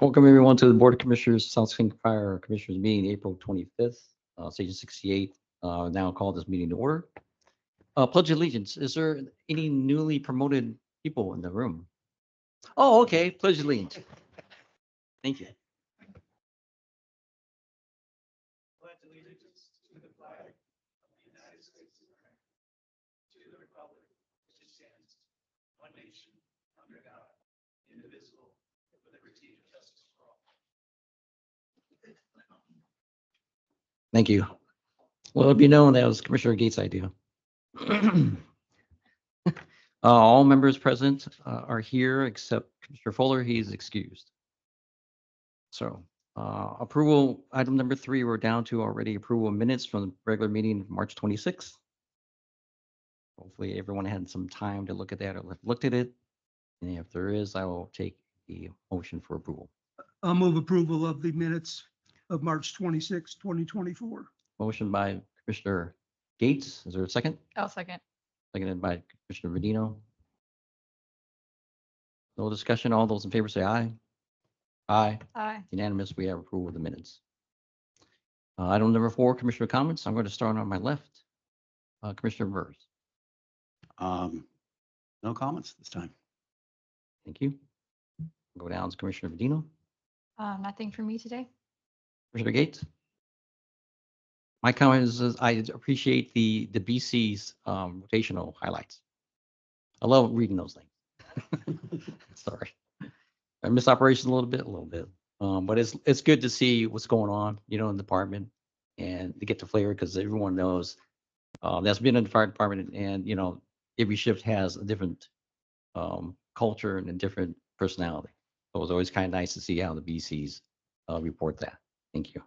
Welcome everyone to the Board of Commissioners, South King Fire Commissioners meeting, April 25th, Station 68. Now call this meeting to order. Pledge of allegiance. Is there any newly promoted people in the room? Oh, okay. Pledge of allegiance. Thank you. Pledge allegiance to the flag of the United States of America, to the republic which stands one nation under God, indivisible, with liberty and justice for all. Thank you. Well, it'll be known that was Commissioner Gates' idea. All members present are here except Commissioner Fuller. He's excused. So approval, item number 3, we're down to already approval of minutes from the regular meeting, March 26th. Hopefully everyone had some time to look at that or looked at it. And if there is, I will take the motion for approval. I'll move approval of the minutes of March 26, 2024. Motion by Commissioner Gates. Is there a second? I'll second. Seconded by Commissioner Medino. No discussion. All those in favor say aye. Aye. Aye. Unanimous. We have approval of the minutes. Item number 4, Commissioner comments. I'm going to start on my left. Commissioner Burrs. No comments this time. Thank you. Go down to Commissioner Medino. Nothing for me today. Commissioner Gates. My comment is I appreciate the BC's rotational highlights. I love reading those things. Sorry. I missed operations a little bit. But it's good to see what's going on, in the department and to get the flavor because everyone knows that's been in the fire department and, every shift has a different culture and a different personality. So it was always kind of nice to see how the BCs report that. Thank you.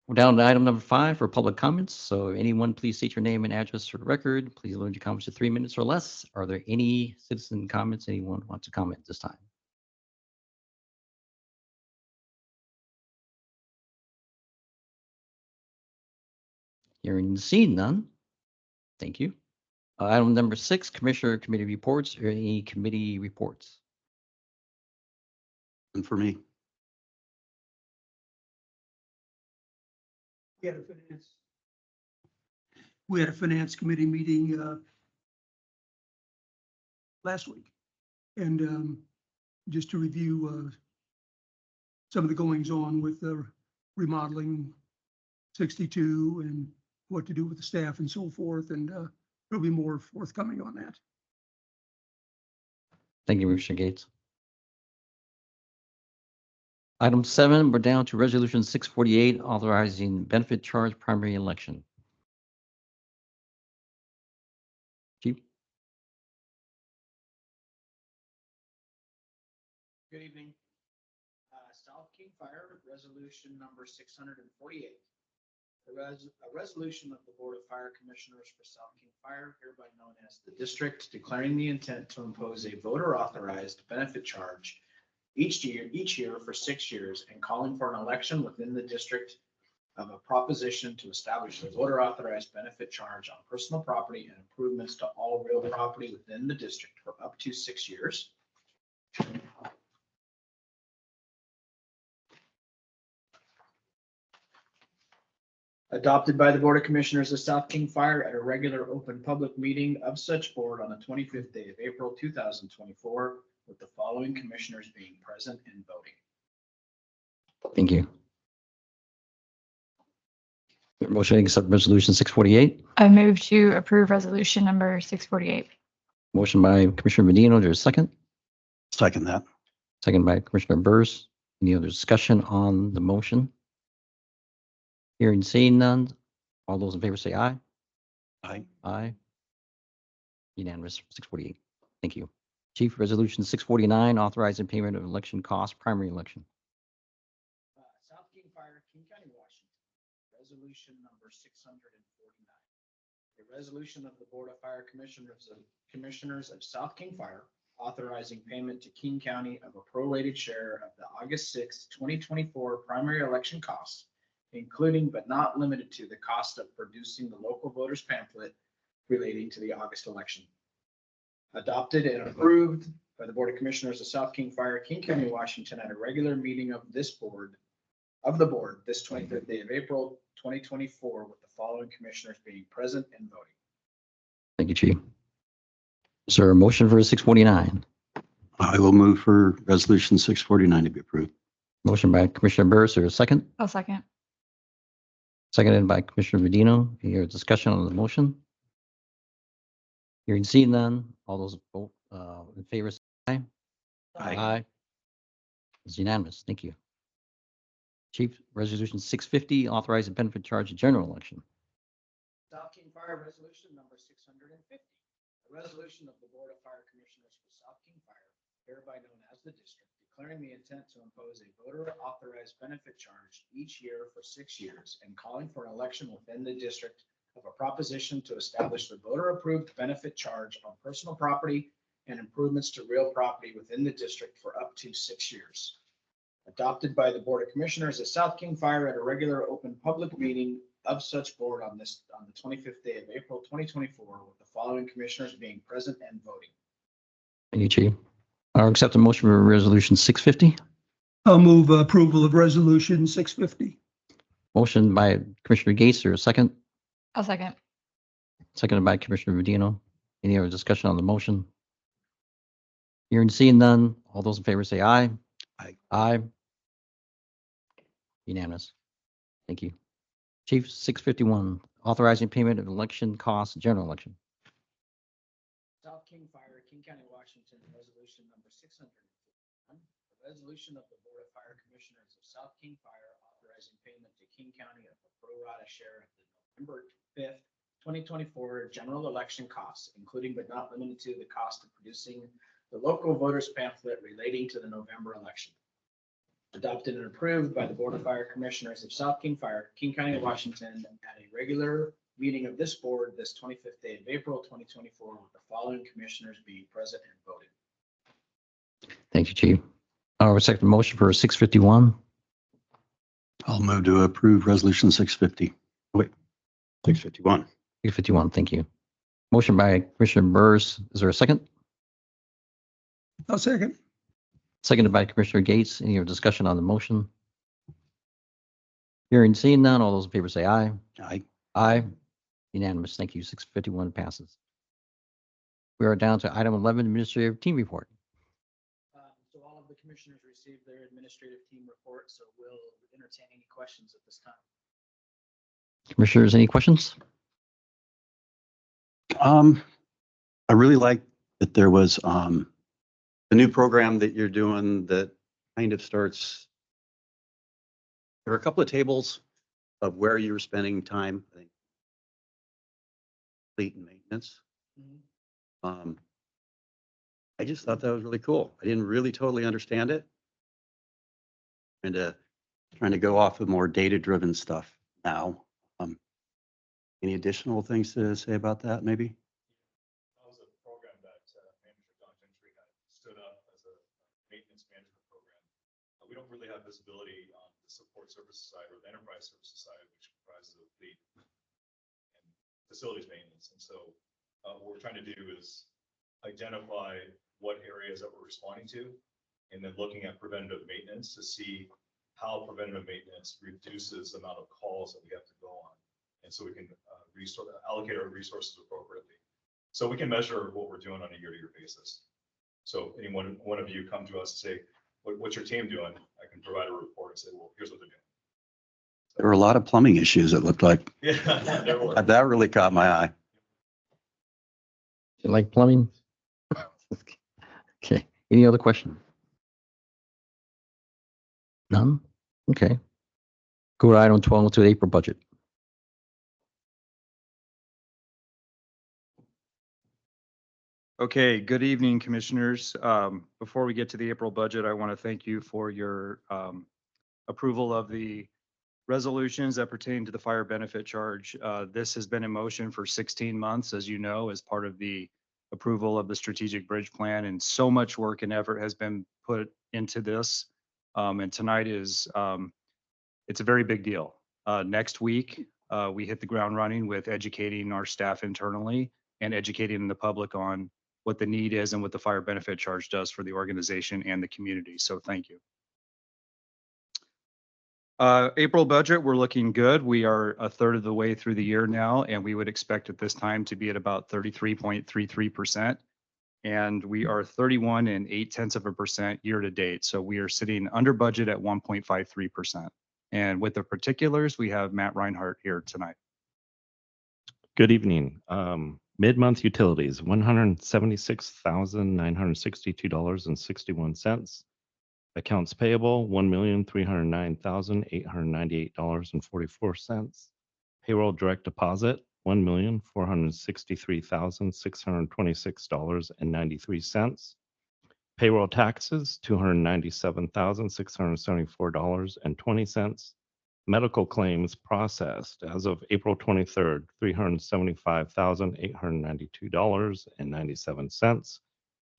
We're down to item number 5 for public comments. So anyone, please state your name and address for the record. Please limit your comments to 3 minutes or less. Are there any citizen comments? Anyone wants to comment this time? Hearing and seeing none. Thank you. Item number 6, Commissioner Committee reports. Or any committee reports? And for me, We had a finance committee meeting last week. And just to review some of the goings on with the remodeling 62 and what to do with the staff and so forth. And there'll be more forthcoming on that. Thank you, Commissioner Gates. Item 7, we're down to Resolution 648, authorizing benefit charge primary election. Chief? Good evening. South King Fire, resolution number 648. A resolution of the Board of Fire Commissioners for South King Fire, hereby known as the district, declaring the intent to impose a voter authorized benefit charge each year for 6 years and calling for an election within the district of a proposition to establish a voter authorized benefit charge on personal property and improvements to all real property within the district for up to 6 years. Adopted by the Board of Commissioners of South King Fire at a regular open public meeting of such board on the 25th day of April, 2024, with the following commissioners being present and voting. Thank you. Motion to accept Resolution 648. I move to approve resolution number 648. Motion by Commissioner Medino. There's a second. second that. Second by Commissioner Burrs. Any other discussion on the motion? Hearing, seeing none. All those in favor say aye. Aye. Aye. Unanimous. 648. Thank you. Chief, Resolution 649, authorizing payment of election costs, primary election. South King Fire, King County, Washington. Resolution number 649. A resolution of the Board of Fire Commissioners of South King Fire authorizing payment to King County of a prorated share of the August 6, 2024 primary election costs, including but not limited to the cost of producing the local voters pamphlet relating to the August election. Adopted and approved by the Board of Commissioners of South King Fire, King County, Washington, at a regular meeting of this board, this 25th day of April, 2024, with the following commissioners being present and voting. Thank you, Chief. Is there a motion for 649? I will move for resolution 649 to be approved. Motion by Commissioner Burris, or a second? I'll second. Seconded by Commissioner Medino. Any other discussion on the motion? Hearing seen none. All those vote in favor, say aye. Aye. It's unanimous. Thank you. Chief, resolution 650, authorizing benefit charge general election. South King Fire Resolution number 650. A resolution of the Board of Fire Commissioners for South King Fire, hereby known as the district, declaring the intent to impose a voter authorized benefit charge each year for 6 years and calling for an election within the district of a proposition to establish the voter approved benefit charge on personal property and improvements to real property within the district for up to 6 years. Adopted by the Board of Commissioners of South King Fire at a regular open public meeting of such board on the 25th day of April, 2024, with the following commissioners being present and voting. Thank you, Chief. I'll accept a motion for resolution 650. I'll move approval of resolution 650. Motion by Commissioner Gates, or a second? I'll second. Seconded by Commissioner Medino. Any other discussion on the motion? Hearing and seeing none. All those in favor say aye. Aye. Aye. Unanimous. Thank you. Chief, 651, authorizing payment of election costs, general election. South King Fire, King County, Washington, resolution number 651. A resolution of the Board of Fire Commissioners of South King Fire authorizing payment to King County of a pro rata share of the November 5th, 2024 general election costs, including but not limited to the cost of producing the local voters pamphlet relating to the November election. Adopted and approved by the Board of Fire Commissioners of South King Fire, King County, Washington, at a regular meeting of this board this 25th day of April, 2024, with the following commissioners being present and voting. Thank you, Chief. I'll accept the motion for 651. I'll move to approve resolution 650. Wait, 651. 651, thank you. Motion by Commissioner Burris. Is there a second? I'll second. Seconded by Commissioner Gates. Any other discussion on the motion? Hearing and seeing none. All those in favor say aye. Aye. Aye. Unanimous. Thank you. 651 passes. We are down to item 11, administrative team report. So all of the commissioners received their administrative team report, so we'll entertain any questions at this time. Commissioners, any questions? I really like that there was the new program that you're doing that kind of starts. There are a couple of tables of where you're spending time, I think, fleet and maintenance. I just thought that was really cool. I didn't really totally understand it. And trying to go off of more data-driven stuff now. Any additional things to say about that, maybe? That was a program that Manager John Gentry had stood up as a maintenance management program. We don't really have visibility on the support services side or the enterprise services side, which comprises of fleet and facilities maintenance. And so what we're trying to do is identify what areas that we're responding to, and then looking at preventative maintenance to see how preventative maintenance reduces the amount of calls that we have to go on. And so we can allocate our resources appropriately. So we can measure what we're doing on a year-to-year basis. So anyone, one of you come to us and say, what's your team doing? I can provide a report and say, well, here's what they're doing. There were a lot of plumbing issues, it looked like. Yeah, there were. That really caught my eye. You like plumbing? Okay. Any other question? None? Okay. Go to item 12, to the April budget. Okay, good evening, Commissioners. Before we get to the April budget, I want to thank you for your approval of the resolutions that pertain to the fire benefit charge. This has been in motion for 16 months, as you know, as part of the approval of the strategic bridge plan, and so much work and effort has been put into this. And tonight is, it's a very big deal. Next week, we hit the ground running with educating our staff internally and educating the public on what the need is and what the fire benefit charge does for the organization and the community. So thank you. April budget, we're looking good. We are a third of the way through the year now, and we would expect at this time to be at about 33.33%. And we are 31 and 0.8% year to date. So we are sitting under budget at 1.53%. And with the particulars, we have Matt Reinhardt here tonight. Good evening. Mid-month utilities, $176,962.61. Accounts payable, $1,309,898.44. Payroll direct deposit, $1,463,626.93. Payroll taxes, $297,674.20. Medical claims processed as of April 23rd, $375,892.97.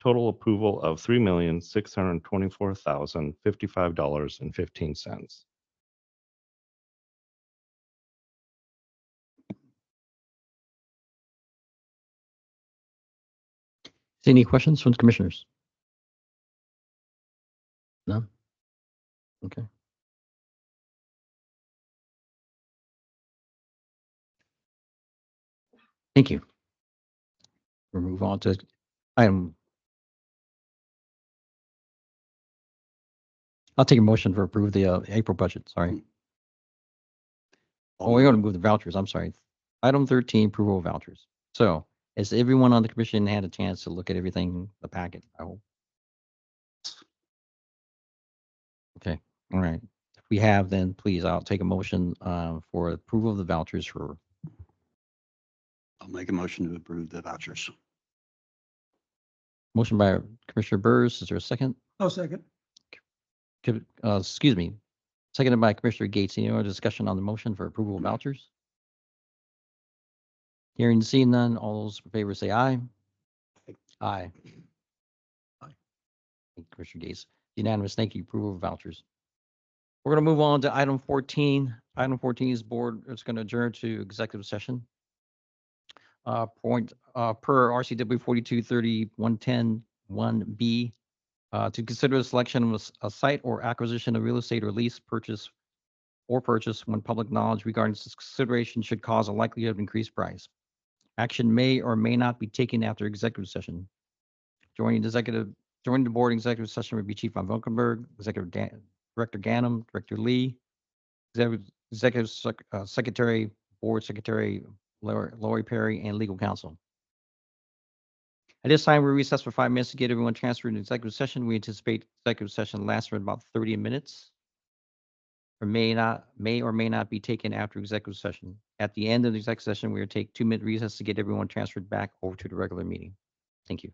Total approval of $3,624,055.15. Any questions from the commissioners? No? Okay. Thank you. We'll move on to item. I'll take a motion for approve the April budget, sorry. Oh, we're going to move the vouchers, I'm sorry. Item 13, approval of vouchers. So has everyone on the commission had a chance to look at everything, the packet? I hope. Okay, all right. If we have, then please, I'll take a motion for approval of the vouchers for. I'll make a motion to approve the vouchers. Motion by Commissioner Burrs. Is there a second? I'll second. Excuse me. Seconded by Commissioner Gates. Any other discussion on the motion for approval of vouchers? Hearing and seeing none, all those in favor say aye. Aye. Aye. Thank you, Commissioner Gates. Unanimous. Thank you. Approval of vouchers. We're going to move on to item 14. Item 14 is board is going to adjourn to executive session. Per RCW 4230-110-1B to consider the selection of a site or acquisition of real estate or lease purchase when public knowledge regarding this consideration should cause a likelihood of increased price. Action may or may not be taken after executive session. Joining the board executive session would be Chief von Valkenburg, Executive Director Ganem, Director Lee, Executive Secretary, Board Secretary Lori Perry, and Legal Counsel. At this time, we recess for 5 minutes to get everyone transferred into executive session. We anticipate executive session lasts for about 30 minutes. Or may or may not be taken after executive session. At the end of the executive session, we will take 2-minute recess to get everyone transferred back over to the regular meeting. Thank you.